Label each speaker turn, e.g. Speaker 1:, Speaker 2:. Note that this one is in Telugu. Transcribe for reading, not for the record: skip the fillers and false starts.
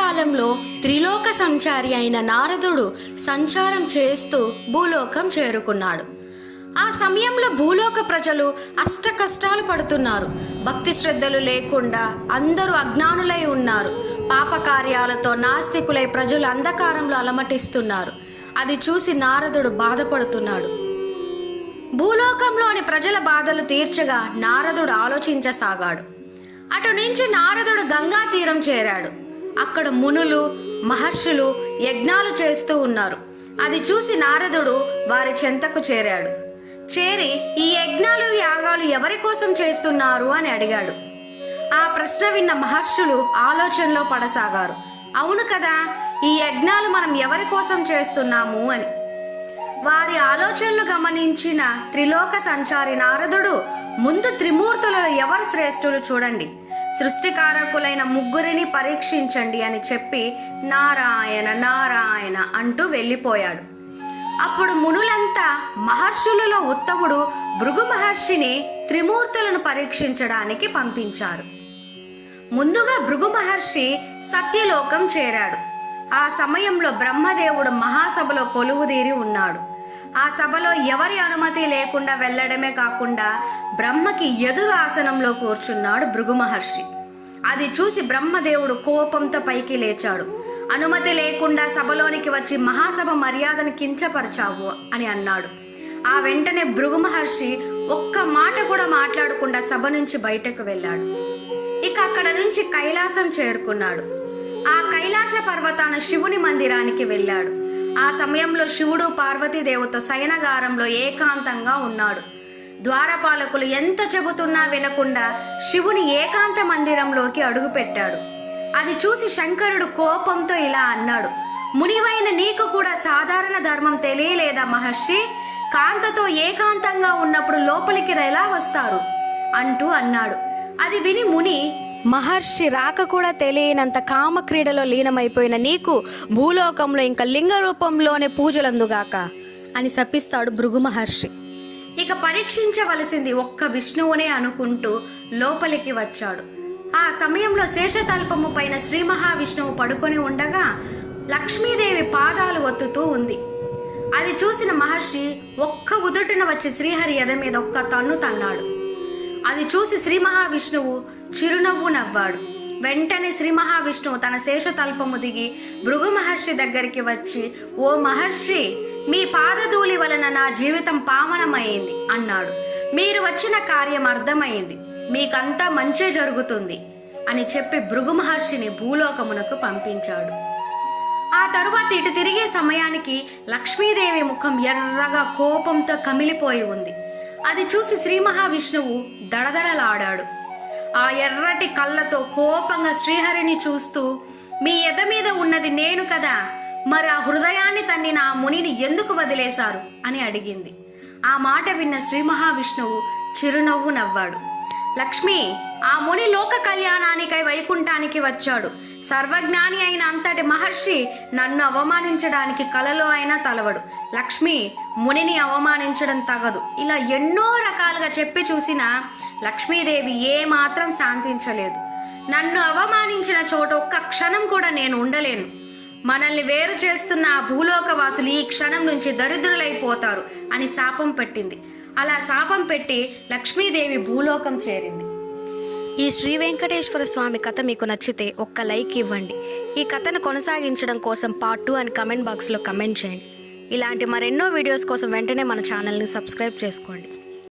Speaker 1: కాలంలో త్రిలోక సంచారి అయిన నారదుడు సంచారం చేస్తూ భూలోకం చేరుకున్నాడు. ఆ సమయంలో భూలోక ప్రజలు అష్ట కష్టాలు పడుతున్నారు. భక్తి శ్రద్ధలు లేకుండా అందరూ అజ్ఞానులై ఉన్నారు. పాపకార్యాలతో నాస్తికులై ప్రజలు అంధకారంలో అలమటిస్తున్నారు. అది చూసి నారదుడు బాధపడుతున్నాడు. భూలోకంలోని ప్రజల బాధలు తీర్చగా నారదుడు ఆలోచించసాగాడు. అటు నుంచి నారదుడు గంగా తీరం చేరాడు. అక్కడ మునులు మహర్షులు యజ్ఞాలు చేస్తూ ఉన్నారు. అది చూసి నారదుడు వారి చెంతకు చేరాడు. చేరి ఈ యజ్ఞాలు యాగాలు ఎవరి కోసం చేస్తున్నారు అని అడిగాడు. ఆ ప్రశ్న విన్న మహర్షులు ఆలోచనలో పడసాగారు. అవును కదా, ఈ యజ్ఞాలు మనం ఎవరి కోసం చేస్తున్నాము అని. వారి ఆలోచనలు గమనించిన త్రిలోక సంచారి నారదుడు ముందు త్రిమూర్తులలో ఎవరు శ్రేష్ఠులు చూడండి, సృష్టికారకులైన ముగ్గురిని పరీక్షించండి అని చెప్పి నారాయణ నారాయణ అంటూ వెళ్ళిపోయాడు. అప్పుడు మునులంతా మహర్షులలో ఉత్తముడు భృగు మహర్షిని త్రిమూర్తులను పరీక్షించడానికి పంపించారు. ముందుగా భృగు మహర్షి సత్యలోకం చేరాడు. ఆ సమయంలో బ్రహ్మదేవుడు మహాసభలో కొలువుదీరి ఉన్నాడు. ఆ సభలో ఎవరి అనుమతి లేకుండా వెళ్ళడమే కాకుండా బ్రహ్మకి ఎదురు ఆసనంలో కూర్చున్నాడు భృగు మహర్షి. అది చూసి బ్రహ్మదేవుడు కోపంతో పైకి లేచాడు. అనుమతి లేకుండా సభలోనికి వచ్చి మహాసభ మర్యాదను కించపరచావు అని అన్నాడు. ఆ వెంటనే భృగు మహర్షి ఒక్క మాట కూడా మాట్లాడకుండా సభ నుంచి బయటకు వెళ్ళాడు. ఇక అక్కడ నుంచి కైలాసం చేరుకున్నాడు. ఆ కైలాస పర్వతాన శివుని మందిరానికి వెళ్ళాడు. ఆ సమయంలో శివుడు పార్వతీదేవతో శయనగారంలో ఏకాంతంగా ఉన్నాడు. ద్వారపాలకులు ఎంత చెబుతున్నా వినకుండా శివుని ఏకాంత మందిరంలోకి అడుగుపెట్టాడు. అది చూసి శంకరుడు కోపంతో ఇలా అన్నాడు, మునివైన నీకు కూడా సాధారణ ధర్మం తెలియలేదా మహర్షి? కాంతతో ఏకాంతంగా ఉన్నప్పుడు లోపలికి ఎలా వస్తారు అంటూ అన్నాడు. అది విని ముని, మహర్షి రాక కూడా తెలియనంత కామక్రీడలో లీనమైపోయిన నీకు భూలోకంలో ఇంకా లింగ రూపంలోనే పూజలందుగాక అని శపిస్తాడు భృగు మహర్షి. ఇక పరీక్షించవలసింది ఒక్క విష్ణువునే అనుకుంటూ లోపలికి వచ్చాడు. ఆ సమయంలో శేషతల్పము పైన శ్రీ మహావిష్ణువు పడుకొని ఉండగా లక్ష్మీదేవి పాదాలు ఒత్తుతూ ఉంది. అది చూసిన మహర్షి ఒక్క ఉదుటిన వచ్చి శ్రీహరి ఎద మీద ఒక్క తన్ను తన్నాడు. అది చూసి శ్రీ మహావిష్ణువు చిరునవ్వు నవ్వాడు. వెంటనే శ్రీ మహావిష్ణువు తన శేషతల్పము దిగి భృగు మహర్షి దగ్గరికి వచ్చి, ఓ మహర్షి, మీ పాదధూళి వలన నా జీవితం పావనమైంది అన్నాడు. మీరు వచ్చిన కార్యం అర్థమైంది, మీకంతా మంచే జరుగుతుంది అని చెప్పి భృగు మహర్షిని భూలోకమునకు పంపించాడు. ఆ తరువాత ఇటు తిరిగే సమయానికి లక్ష్మీదేవి ముఖం ఎర్రగా కోపంతో కమిలిపోయి ఉంది. అది చూసి శ్రీ మహావిష్ణువు దడదడలాడాడు. ఆ ఎర్రటి కళ్ళతో కోపంగా శ్రీహరిని చూస్తూ, మీ ఎద మీద ఉన్నది నేను కదా, మరి ఆ హృదయాన్ని తన్నిన ఆ మునిని ఎందుకు వదిలేశారు అని అడిగింది. ఆ మాట విన్న శ్రీ మహావిష్ణువు చిరునవ్వు నవ్వాడు. లక్ష్మి, ఆ ముని లోక కళ్యాణానికై వైకుంఠానికి వచ్చాడు. సర్వజ్ఞాని అయిన అంతటి మహర్షి నన్ను అవమానించడానికి కలలో అయినా తలవడు. లక్ష్మి, మునిని అవమానించడం తగదు. ఇలా ఎన్నో రకాలుగా చెప్పి చూసిన లక్ష్మీదేవి ఏమాత్రం శాంతించలేదు. నన్ను అవమానించిన చోట ఒక్క క్షణం కూడా నేను ఉండలేను. మనల్ని వేరు చేస్తున్న ఆ భూలోకవాసులు ఈ క్షణం నుంచి దరిద్రులైపోతారు అని శాపం పెట్టింది. అలా శాపం పెట్టి లక్ష్మీదేవి భూలోకం చేరింది. ఈ శ్రీ వెంకటేశ్వర స్వామి కథ మీకు నచ్చితే ఒక్క లైక్ ఇవ్వండి. ఈ కథను కొనసాగించడం కోసం పార్ట్ 2 అని కమెంట్ బాక్స్లో కమెంట్ చేయండి. ఇలాంటి మరెన్నో వీడియోస్ కోసం వెంటనే మన ఛానల్ని సబ్స్క్రైబ్ చేసుకోండి.